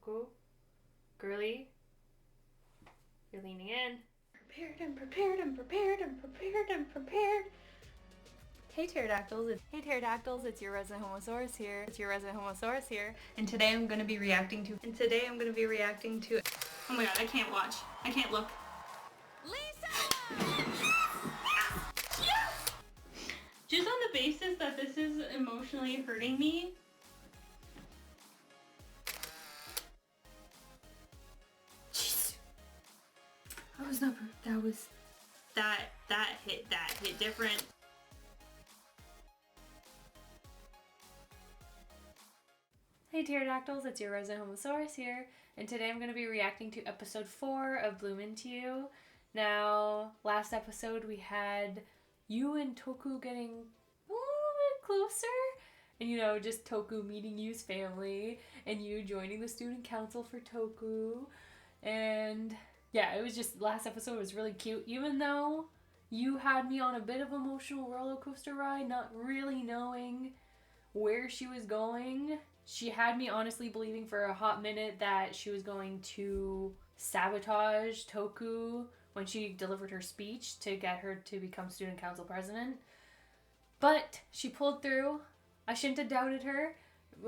Touko. Girly, you're leaning in. I'm prepared. Hey pterodactyls, it's your resident homosaurus here. And today I'm going to be reacting to oh my god, I can't watch. I can't look. Lisa! Yes! Just on the basis that this is emotionally hurting me. Jeez. That hit different. Hey pterodactyls, it's your resident homosaurus here, and today I'm going to be reacting to episode 4 of Bloom Into You. Now, last episode we had Yuu and Touko getting a little bit closer, and just Touko meeting Yuu's family, and Yuu joining the student council for Touko, and yeah, it was just, last episode was really cute, even though Yuu had me on a bit of an emotional roller coaster ride, not really knowing where she was going. She had me honestly believing for a hot minute that she was going to sabotage Touko when she delivered her speech to get her to become student council president. But she pulled through. I shouldn't have doubted her.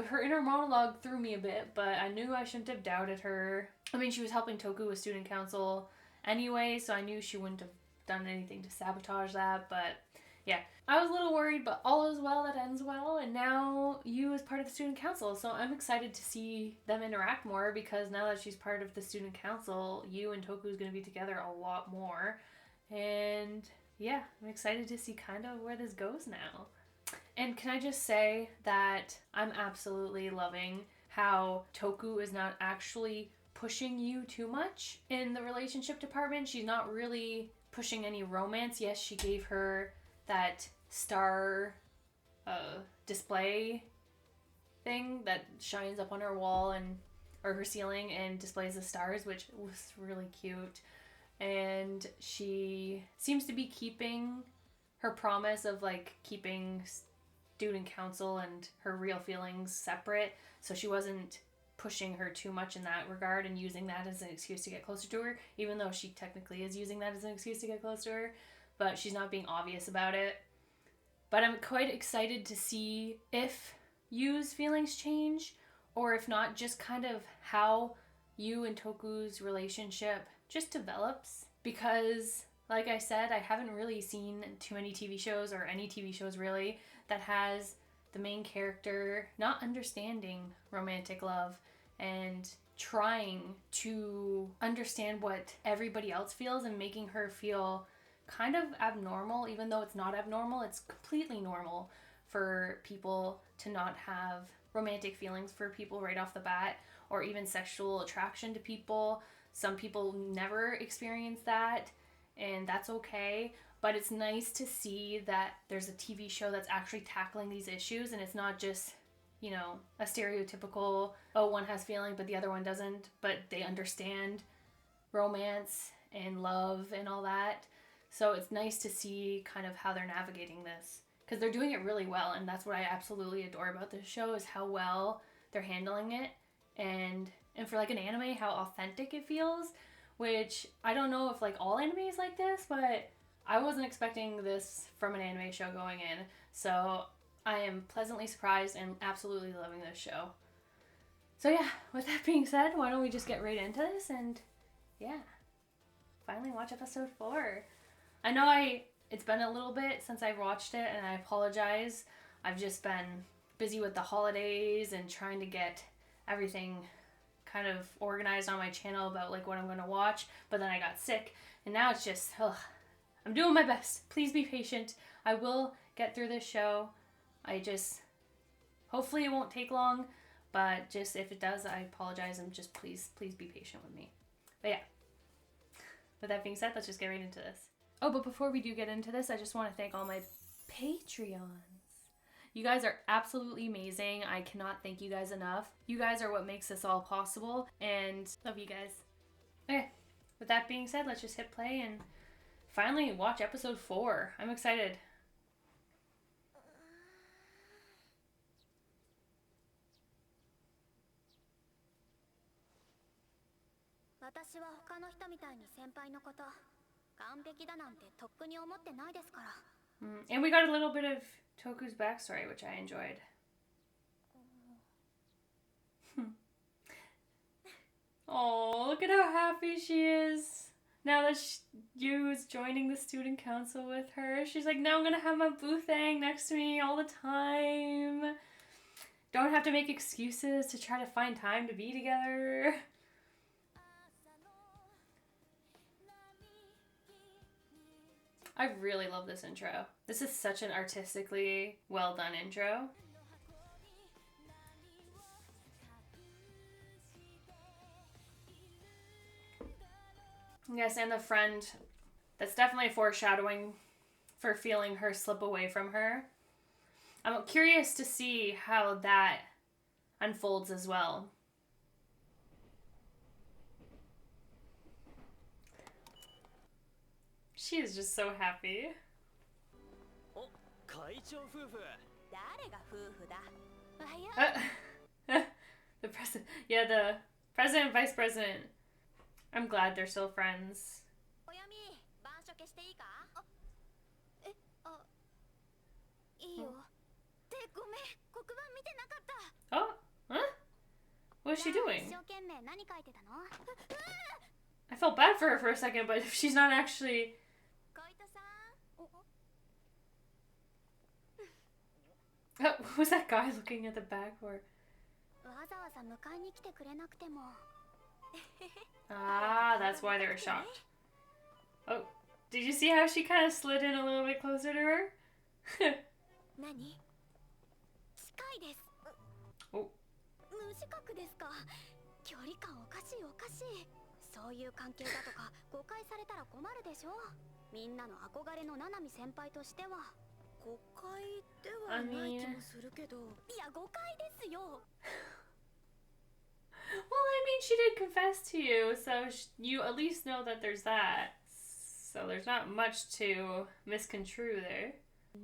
Her inner monologue threw me a bit, but I knew I shouldn't have doubted her. I mean, she was helping Touko with student council anyway, so I knew she wouldn't have done anything to sabotage that, but yeah, I was a little worried, but all is well that ends well, and now Yuu is part of the student council, so I'm excited to see them interact more, because now that she's part of the student council, Yuu and Touko is going to be together a lot more, and yeah, I'm excited to see kind of where this goes now. And can I just say that I'm absolutely loving how Touko is not actually pushing Yuu too much in the relationship department. She's not really pushing any romance. Yes, she gave her that star display thing that shines up on her wall or her ceiling and displays the stars, which was really cute. And she seems to be keeping her promise of keeping student council and her real feelings separate, so she wasn't pushing her too much in that regard and using that as an excuse to get closer to her, even though she technically is using that as an excuse to get closer to her. But she's not being obvious about it. But I'm quite excited to see if Yuu's feelings change, or if not, just kind of how Yuu and Touko's relationship just develops. Because, like I said, I haven't really seen too many TV shows, or any TV shows really, that has the main character not understanding romantic love and trying to understand what everybody else feels and making her feel kind of abnormal, even though it's not abnormal. It's completely normal for people to not have romantic feelings for people right off the bat, or even sexual attraction to people. Some people never experience that, and that's okay. But it's nice to see that there's a TV show that's actually tackling these issues, and it's not just, a stereotypical, oh, one has feeling but the other one doesn't, but they understand romance and love and all that. So it's nice to see kind of how they're navigating this, because they're doing it really well, and that's what I absolutely adore about this show, is how well they're handling it, and for an anime, how authentic it feels, which I don't know if all anime is like this, but I wasn't expecting this from an anime show going in, so I am pleasantly surprised and absolutely loving this show. So yeah, with that being said, why don't we just get right into this, and yeah, finally watch episode 4. I know it's been a little bit since I've watched it, and I apologize. I've just been busy with the holidays and trying to get everything kind of organized on my channel about what I'm going to watch, but then I got sick, and now it's just, I'm doing my best. Please be patient. I will get through this show. Hopefully it won't take long, but just if it does, I apologize, and just please be patient with me. But yeah, with that being said, let's just get right into this. Oh, but before we do get into this, I just want to thank all my Patreons. You guys are absolutely amazing. I cannot thank you guys enough. You guys are what makes this all possible, and love you guys. Okay, with that being said, let's just hit play and finally watch episode 4. I'm excited. 私は他の人みたいに先輩のこと完璧だなんてとっくに思ってないですから。And we got a little bit of Toku's backstory, which I enjoyed. Oh, look at how happy she is. Now that Yu is joining the student council with her, she's like, now I'm gonna have my boothang next to me all the time. Don't have to make excuses to try to find time to be together. I really love this intro. This is such an artistically well done intro. Yes, and the friend, that's definitely foreshadowing for feeling her slip away from her. I'm curious to see how that unfolds as well. She is just so happy. The president, yeah, the president and vice president. I'm glad they're still friends. Oh, huh? What is she doing? I felt bad for her for a second, but if she's not actually... Oh, what was that guy looking at the back for? Ah, that's why they were shocked. Oh, did you see how she kind of slid in a little bit closer to her? Oh. そういう関係だとか誤解されたら困るでしょ。みんなの憧れのナナミ先輩としては誤解ではない気もするけど。いや誤解ですよ。Well, I mean, she did confess to you, so you at least know that there's that. So there's not much to misconstrue there.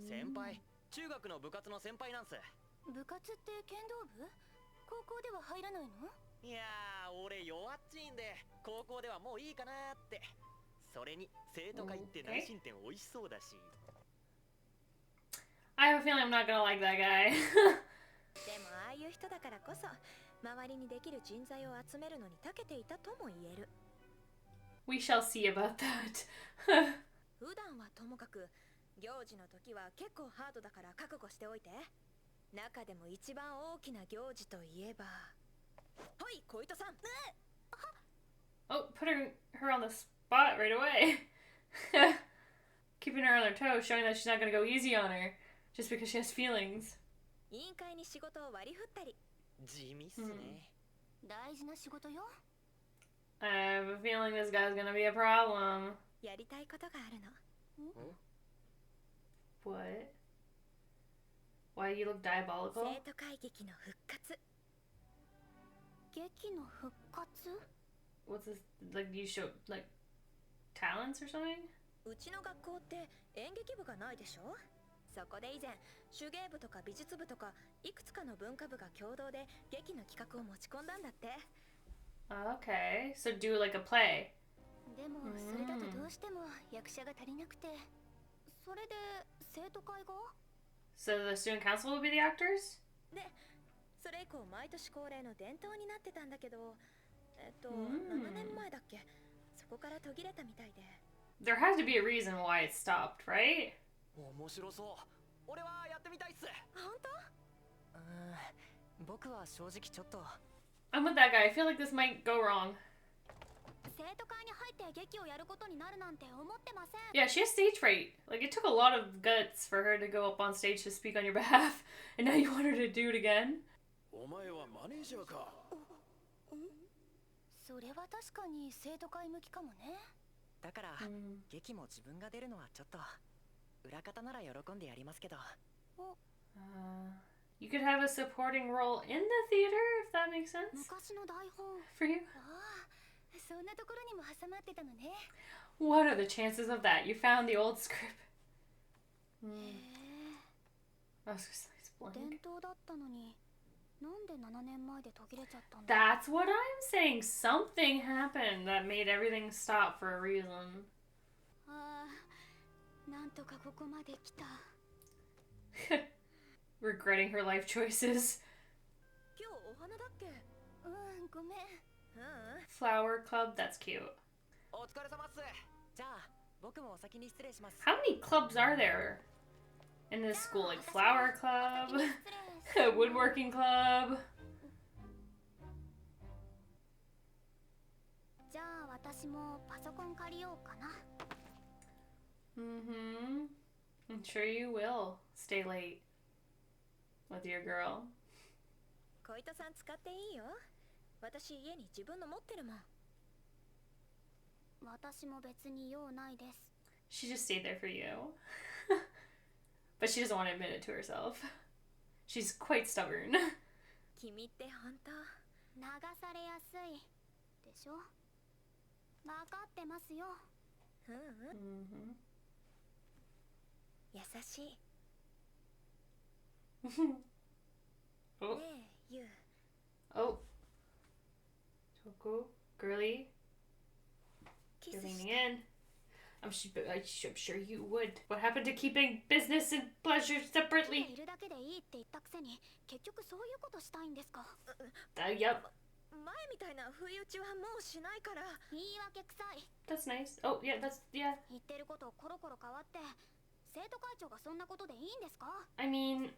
先輩、中学の部活の先輩なんす。部活って剣道部？高校では入らないの？いやー、俺弱っちいんで、高校ではもういいかなーって。それに生徒会って内申点美味しそうだし。I have a feeling I'm not gonna like that guy. でもああいう人だからこそ周りにできる人材を集めるのに長けていたとも言える。We shall see about that. 普段はともかく行事の時は結構ハードだから覚悟しておいて。中でも一番大きな行事といえば、はい、小糸さん。Oh, put her on the spot right away. Keeping her on her toes, showing that she's not gonna go easy on her just because she has feelings. 委員会に仕事を割り振ったり。地味っすね。大事な仕事よ。I have a feeling this guy's gonna be a problem. やりたいことがあるの。What? Why do you look diabolical? 生徒会劇の復活。劇の復活？ What's this? Like you show like talents or something? うちの学校って演劇部がないでしょ。そこで以前手芸部とか美術部とかいくつかの文化部が共同で劇の企画を持ち込んだんだって。Okay, so do like a play. でもそれだとどうしても役者が足りなくて、それで生徒会が？ So the student council will be the actors? で、それ以降毎年恒例の伝統になってたんだけど、7年前だっけ、そこから途切れたみたいで。There has to be a reason why it stopped, right? 面白そう。俺はやってみたいっす。本当？僕は正直ちょっと。I'm with that guy. I feel like this might go wrong. 生徒会に入って劇をやることになるなんて思ってません。Yeah, she has stage fright. Like, it took a lot of guts for her to go up on stage to speak on your behalf, and now you want her to do it again? お前はマネージャーか。それは確かに生徒会向きかもね。だから、劇も自分が出るのはちょっと裏方なら喜んでやりますけど。You could have a supporting role in the theater, if that makes sense. 昔の台本。For you? そんなところにも挟まってたのね。What are the chances of that? You found the old script. I was just like, 伝統だったのになんで7年前で途切れちゃったんだ。 That's what I'm saying. Something happened that made everything stop for a reason. ああ、なんとかここまで来た。 Regretting her life choices. 今日お花だっけ？ごめん。Flower club, that's cute. お疲れ様っす。じゃあ僕もお先に失礼します。 How many clubs are there in this school? Like flower club, 失礼。 woodworking club. じゃあ私もパソコン借りようかな。 Mm-hmm. I'm sure you will stay late with your girl. 小糸さん使っていいよ。私家に自分の持ってるもん。私も別に用ないです。 She just stayed there for you. But she doesn't want to admit it to herself. She's quite stubborn. 君って本当。流されやすいでしょ。分かってますよ。Mm-hmm. 優しい。 Oh, ねえ、ユウ。 oh. Touko, girly, キ you're スし leaning て。 in. I'm sure you would. What happened to keeping business and pleasure い separately? るだけでいいって言ったくせに結局そういうことしたいんですか。 Yep, 前みたいな不意打ちはもうしないから。言い訳くさい。 that's nice. Oh, yeah, yeah. 言ってることコロコロ変わって生徒会長がそんなことでいいんですか。 I mean,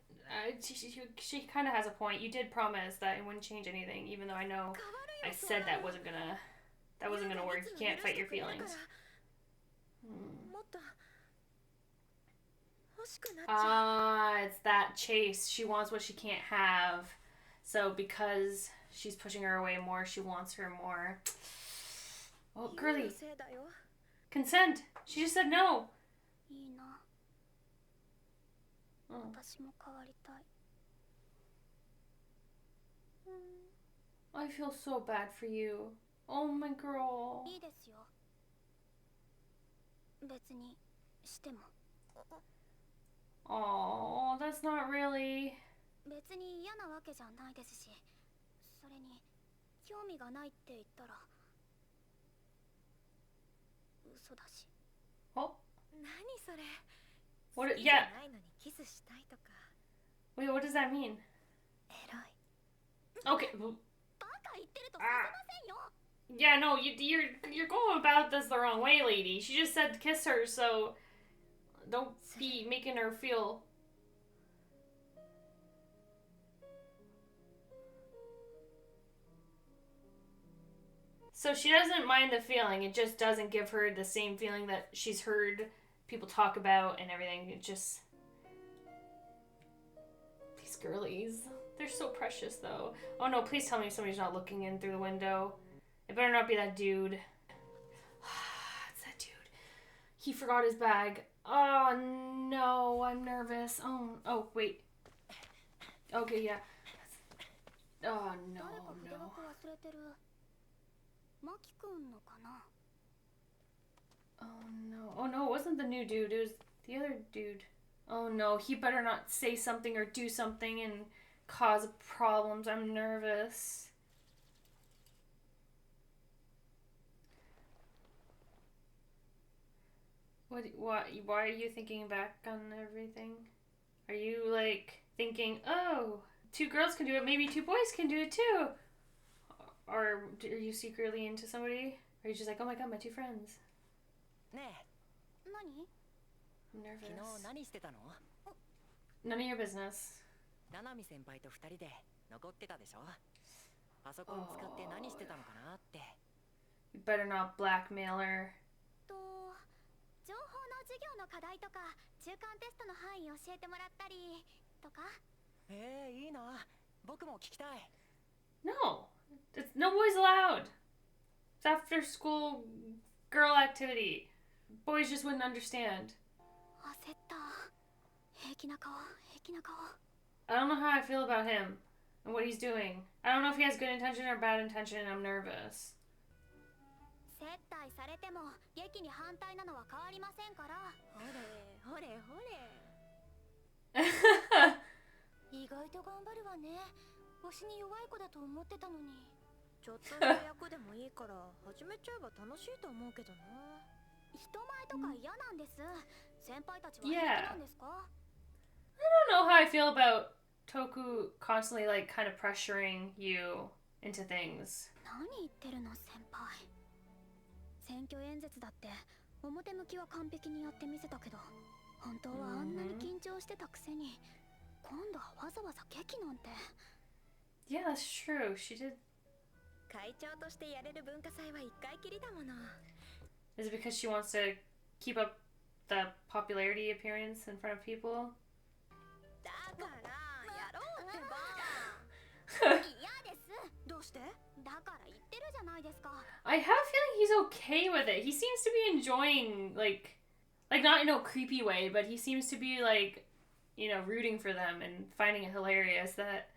she kind of has a point. You did promise that it wouldn't change anything, even though I know 変わるよ。 I said that wasn't gonna work. You can't fight your feelings. もっと欲しくなっちゃう。 Ah, it's that chase. She wants what she can't have. So because she's pushing her away more, she wants her more. Oh, ユウの girly, せいだよ。 consent. She just said no. いいな。 Oh. 私も変わりたい。 I feel so bad for you. Oh, my girl. いいですよ。別にしても。 Oh, that's not really. 別に嫌なわけじゃないですし、それに興味がないって言ったら嘘だし。 Oh, 何それ。 what? 好きじゃ Yeah. ないのにキスしたいとか。 Wait, what does that mean? 偉い。 Okay. バカ言ってるとさせませんよ。 Yeah, no, you're going about this the wrong way, lady. She just said kiss her, so don't be making her feel. So she doesn't mind the feeling. It just doesn't give her the same feeling that she's heard people talk about and everything. It just these girlies. They're so precious, though. Oh no, please tell me somebody's not looking in through the window. It better not be that dude. It's that dude. He forgot his bag. Oh no, I'm nervous. Oh wait. Okay, yeah. Oh no, 誰か筆 no. 箱忘れてる。マキくんのかな。 Oh no. Oh no, it wasn't the new dude. It was the other dude. Oh no, he better not say something or do something and cause problems. I'm nervous. Why are you thinking back on everything? Are you like thinking, oh, 2 girls can do it, maybe 2 boys can do it too? Or are you secretly into somebody? Or are you just like, oh my god, my 2 friends? ね何？ I'm え、昨 nervous. 日何してたの？ None of your business. ナナミ先輩と2人で残ってたでしょ。パソコン使って何してたのかなって。 You better not blackmail her. と情報の授業の課題とか中間テストの範囲教えてもらったりとか。いいな。僕も聞きたい。 No, no boys allowed. It's after school girl activity. Boys just wouldn't understand. 焦った。平気な顔、平気な顔。 I don't know how I feel about him and what he's doing. I don't know if he has good intention or bad intention, and I'm nervous. 接待されても劇に反対なのは変わりませんから。ほれほれほれ。意外と頑張るわね。推しに弱い子だと思ってたのに。ちょっとした役でもいいから始めちゃえば楽しいと思うけどな。人前とか嫌なんです。先輩たちは平気なんですか？ I don't know how I feel about Toku constantly like kind of pressuring you into things. 何言ってるの先輩。選挙演説だって表向きは完璧にやってみせたけど、本当はあんなに緊張してたくせに、今度はわざわざ劇なんて。 Yeah, that's true. She did. 会長としてやれる文化祭は一回きりだもの。 Is it because she wants to keep up the popularity appearance in front of people? だからやろうってば。嫌です。どうして？だから言ってるじゃないですか。 I have a feeling he's okay with it. He seems to be enjoying, like not in a creepy way, but he seems to be like, you know, rooting for them and finding it hilarious that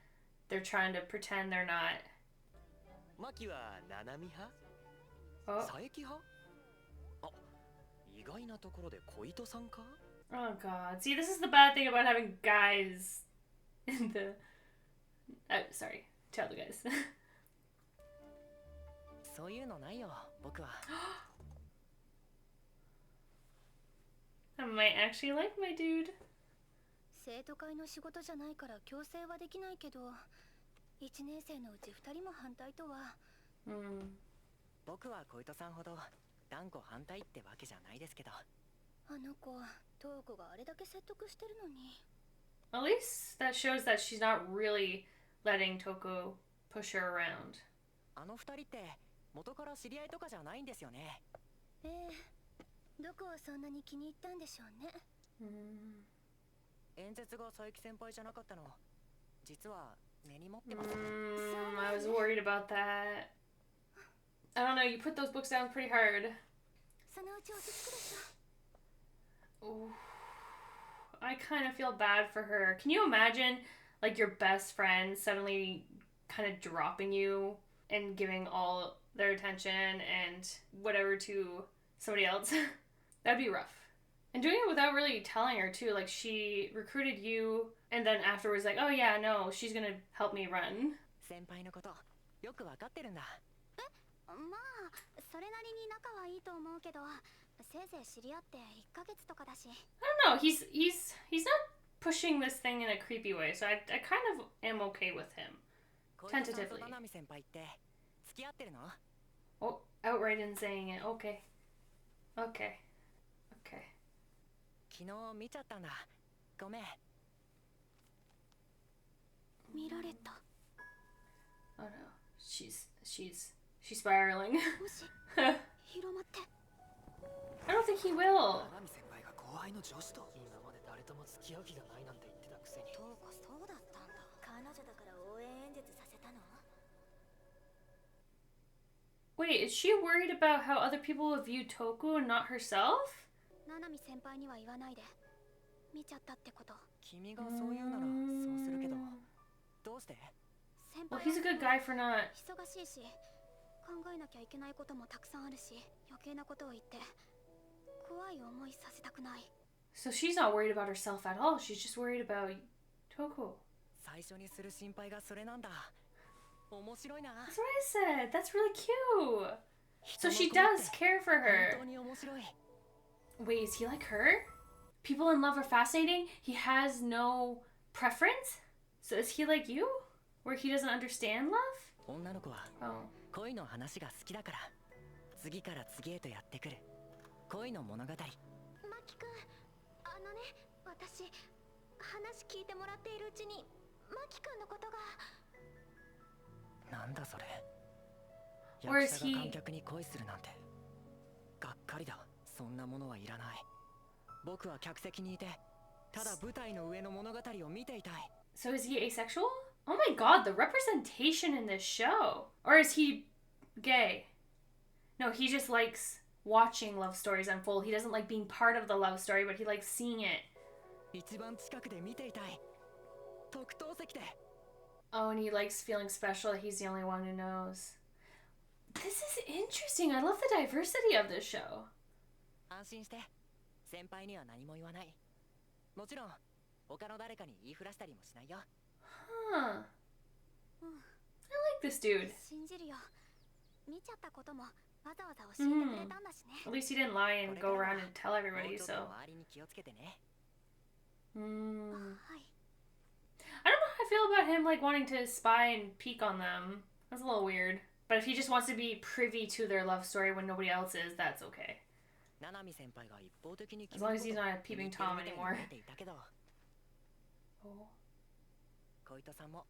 they're trying to pretend they're not. マキはナナミ派？ Oh, 佐伯派？あ、意外なところで小糸さんか？ oh God. See, this is the bad thing about having guys in the. Sorry, tell the guys. そういうのないよ、僕は。I might actually like my dude. 生徒会の仕事じゃないから強制はできないけど、1年生のうち2人も反対とは。僕は小糸さんほど断固反対ってわけじゃないですけど。あの子、トウコがあれだけ説得してるのに。 At least that shows that she's not really letting Toko push her around. あの二人って元から知り合いとかじゃないんですよね。ええ、どこをそんなに気に入ったんでしょうね。演説が佐伯先輩じゃなかったの、実は根に持ってます。I was worried about that. I don't know, you put those books down pretty hard. そのうち落ち着くでしょ。 Ooh, I kind of feel bad for her. Can you imagine, like, your best friend suddenly kind of dropping you and giving all their attention and whatever to somebody else? That'd be rough. And doing it without really telling her, too. Like, she recruited you, and then afterwards, like, oh yeah, no, she's gonna help me run. 先輩のことよくわかってるんだ。まあ、それなりに仲はいいと思うけど、せいぜい知り合って1ヶ月とかだし。I don't know, he's not pushing this thing in a creepy way, so I kind of am okay with him. 小糸さんと Tentatively. ナナミ先輩って付き合ってるの？ Oh, outright in saying it. Okay. Okay. Okay. 昨日見ちゃったんだ。ごめん。見られた。 Oh no. She's spiraling. もし、広まって。I don't think he will. ナナミ先輩が後輩の女子と今まで誰とも付き合う気がないなんて言ってたくせに。トウコそうだったんだ。彼女だから応援演説させたの？ Wait, is she worried about how other people will view Toku and not herself? ナナミ先輩には言わないで。見ちゃったってこと。君がそう言うならそうするけど、どうして？先 Well, 輩 he's a good guy for not. 忙しいし、考えなきゃいけないこともたくさんあるし、余計なことを言って怖い思いさせたくない。 So she's not worried about herself at all. She's just worried about Toku. 最初にする心配がそれなんだ。面白いな。 That's what I said. That's really cute. So 人の she 子って does care for 本 her. 当に面白い。 Wait, is he like her? People in love are fascinating. He has no preference? So is he like you? Where he doesn't understand love? 女の子は Oh. 恋の話が好きだから、次から次へとやってくる恋の物語。マキ君、私話聞いてもらっているうちにマキ君のことが。なんだそれ。 Or 役 is 者が he- 観客に恋するなんてがっかりだ。そんなものはいらない。僕は客席にいてただ舞台の上の物語を見ていたい。 So is he asexual? Oh my god, the representation in this show. Or is he gay? No, he just likes watching love stories unfold. He doesn't like being part of the love story, but he likes seeing it. 一番近くで見ていたい。特等席で。 Oh, and he likes feeling special that he's the only one who knows. This is interesting. I love the diversity of this show. 安心して。先輩には何も言わない。もちろん他の誰かに言いふらしたりもしないよ。Huh. like this dude. 信じるよ。見ちゃったこともわざわざ教えてくれたんだしね。 At least he didn't lie and go around and tell もう everybody, ちょっと so. 周りに気をつけてね。Mm. はい。 I don't know how I feel about him like wanting to spy and peek on them. That's a little weird. But if he just wants to be privy to their love story when nobody else is, that's okay. 七海先輩が一方的に As long as he's not a peeping Tom 見てるみたいに anymore. 見えていたけど、 Oh. 小糸さんも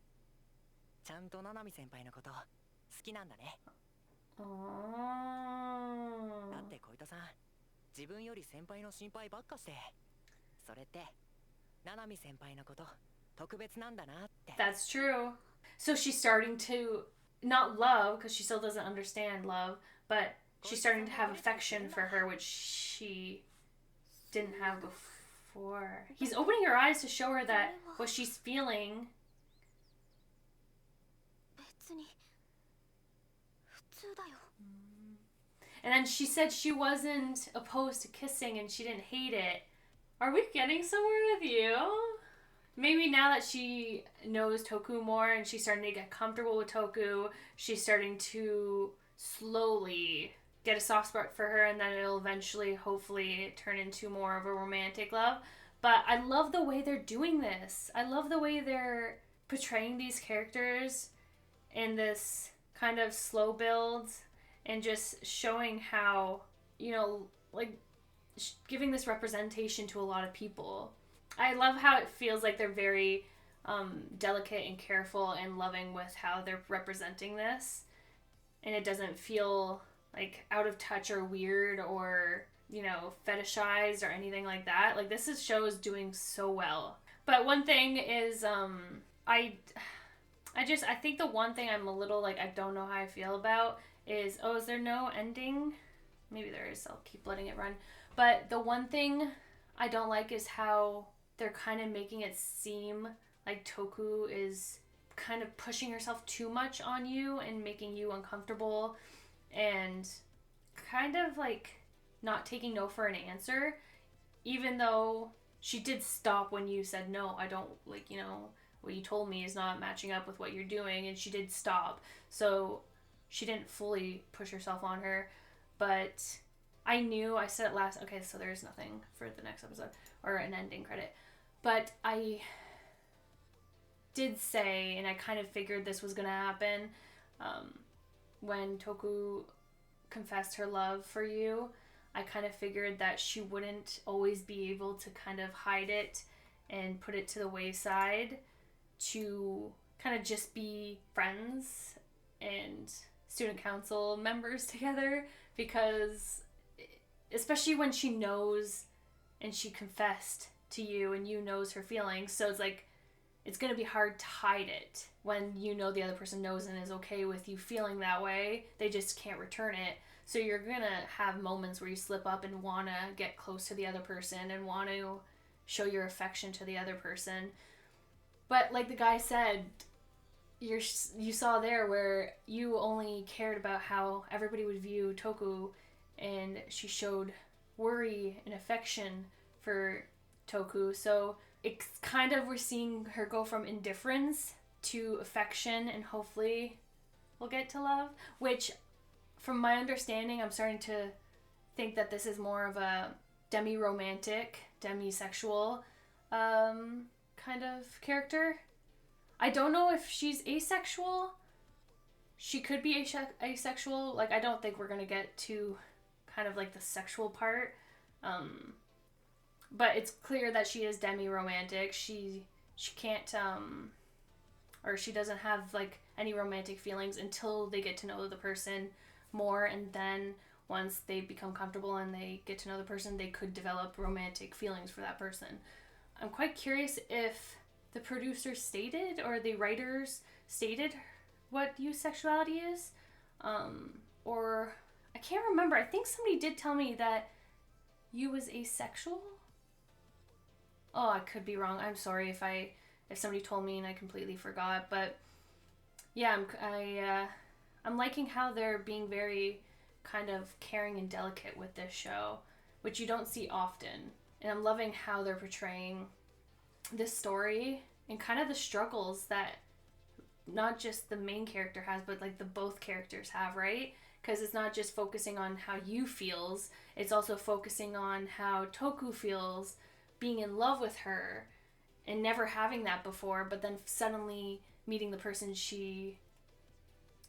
ちゃんと七海先輩のこと好きなんだね。 だっ Oh. て小糸さん、自分より先輩の心配ばっかして、それって七海先輩のこと特別なんだなって。 That's true. So she's starting to not love because she still doesn't understand love, but she's starting to have affection for her, which she didn't have before. He's opening her eyes to show her that what she's feeling. 別に普通だよ。 And then she said she wasn't opposed to kissing and she didn't hate it. Are we getting somewhere with you? Maybe now that she knows Touko more and she's starting to get comfortable with Touko, she's starting to slowly get a soft spot for her, and then it'll eventually, hopefully, turn into more of a romantic love. But I love the way they're doing this. I love the way they're portraying these characters in this kind of slow build and just showing how, you know, like giving this representation to a lot of people. I love how it feels like they're very delicate and careful and loving with how they're representing this. And it doesn't feel like out of touch or weird or, you know, fetishized or anything like that. Like, this show is doing so well. But one thing is, I think the one thing I'm a little, like, I don't know how I feel about is, is there no ending? Maybe there is. I'll keep letting it run. But the one thing I don't like is how they're kind of making it seem like Touko is kind of pushing herself too much on you and making you uncomfortable and kind of like not taking no for an answer, even though she did stop when you said, no, I don't, like, you know, what you told me is not matching up with what you're doing, and she did stop. So she didn't fully push herself on her, but I knew, I said it last, okay, so there's nothing for the next episode, or an ending credit, but I did say, and I kind of figured this was going to happen, when Touko confessed her love for you, I kind of figured that she wouldn't always be able to kind of hide it and put it to the wayside to kind of just be friends and student council members together, because especially when she knows and she confessed to you and you knows her feelings, so it's like it's going to be hard to hide it when you know the other person knows and is okay with you feeling that way. They just can't return it. So you're going to have moments where you slip up and want to get close to the other person and want to show your affection to the other person. But like the guy said, you saw there where you only cared about how everybody would view Touko, and she showed worry and affection for Touko. So it's kind of, we're seeing her go from indifference to affection, and hopefully we'll get to love, which from my understanding, I'm starting to think that this is more of a demi-romantic, demisexual kind of character. I don't know if she's asexual. She could be asexual. Like, I don't think we're going to get to kind of like the sexual part. But it's clear that she is demi-romantic. She can't, or she doesn't have like any romantic feelings until they get to know the person more, and then once they become comfortable and they get to know the person, they could develop romantic feelings for that person. I'm quite curious if the producers stated or the writers stated what Yu's sexuality is, or I can't remember. I think somebody did tell me that Yu was asexual. Oh, I could be wrong. I'm sorry if somebody told me and I completely forgot. But yeah, I'm liking how they're being very kind of caring and delicate with this show, which you don't see often. And I'm loving how they're portraying this story and kind of the struggles that not just the main character has, but like the both characters have, right? Because it's not just focusing on how Yuu feels, it's also focusing on how Touko feels being in love with her and never having that before, but then suddenly meeting the person she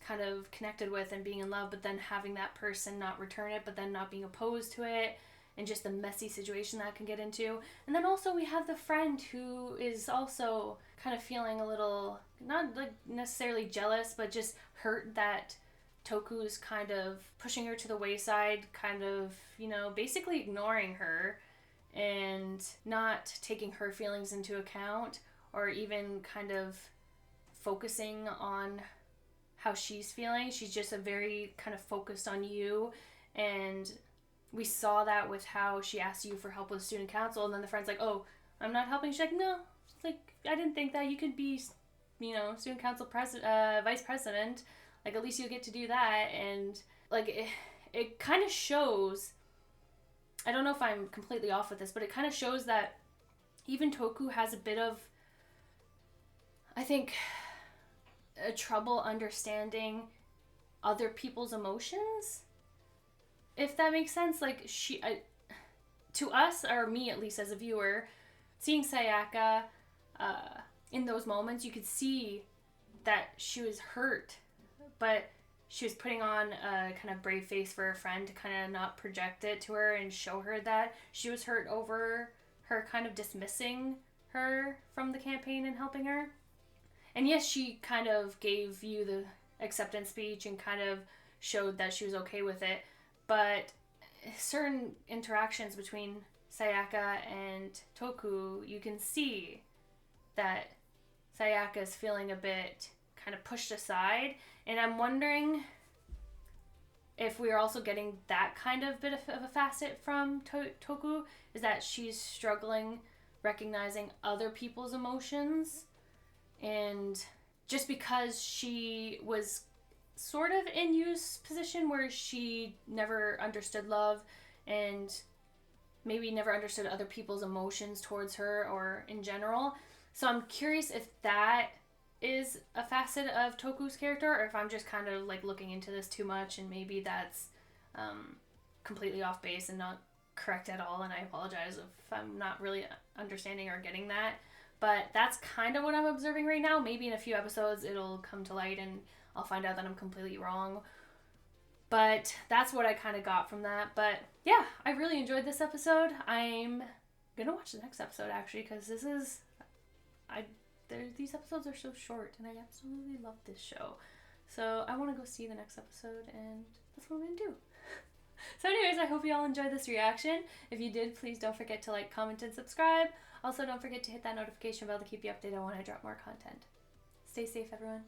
kind of connected with and being in love, but then having that person not return it, but then not being opposed to it, and just the messy situation that can get into. And then also we have the friend who is also kind of feeling a little, not like necessarily jealous, but just hurt that Toku's kind of pushing her to the wayside, kind of, you know, basically ignoring her and not taking her feelings into account, or even kind of focusing on how she's feeling. She's just a very kind of focused on you, and we saw that with how she asked you for help with student council, and then the friend's like, oh, I'm not helping. She's like, no, it's like, I didn't think that. You could be, you know, student council vice president. Like, at least you'll get to do that. And like it kind of shows, I don't know if I'm completely off with this, but it kind of shows that even Touko has a bit of, I think, a trouble understanding other people's emotions, if that makes sense. Like, to us, or me at least as a viewer, seeing Sayaka in those moments, you could see that she was hurt, but she was putting on a kind of brave face for her friend to kind of not project it to her and show her that she was hurt over her kind of dismissing her from the campaign and helping her. And yes, she kind of gave you the acceptance speech and kind of showed that she was okay with it, but certain interactions between Sayaka and Touko, you can see that Sayaka is feeling a bit kind of pushed aside, and I'm wondering if we're also getting that kind of bit of a facet from Touko, is that she's struggling recognizing other people's emotions. And just because she was sort of in Yu's position where she never understood love and maybe never understood other people's emotions towards her or in general. So I'm curious if that is a facet of Toku's character, or if I'm just kind of like looking into this too much and maybe that's completely off base and not correct at all, and I apologize if I'm not really understanding or getting that. But that's kind of what I'm observing right now. Maybe in a few episodes it'll come to light and I'll find out that I'm completely wrong. But that's what I kind of got from that. But yeah, I really enjoyed this episode. I'm going to watch the next episode actually, because this is... these episodes are so short and I absolutely love this show. So I want to go see the next episode, and that's what I'm going to do. So anyways, I hope you all enjoyed this reaction. If you did, please don't forget to like, comment, and subscribe. Also, don't forget to hit that notification bell to keep you updated when I drop more content. Stay safe, everyone.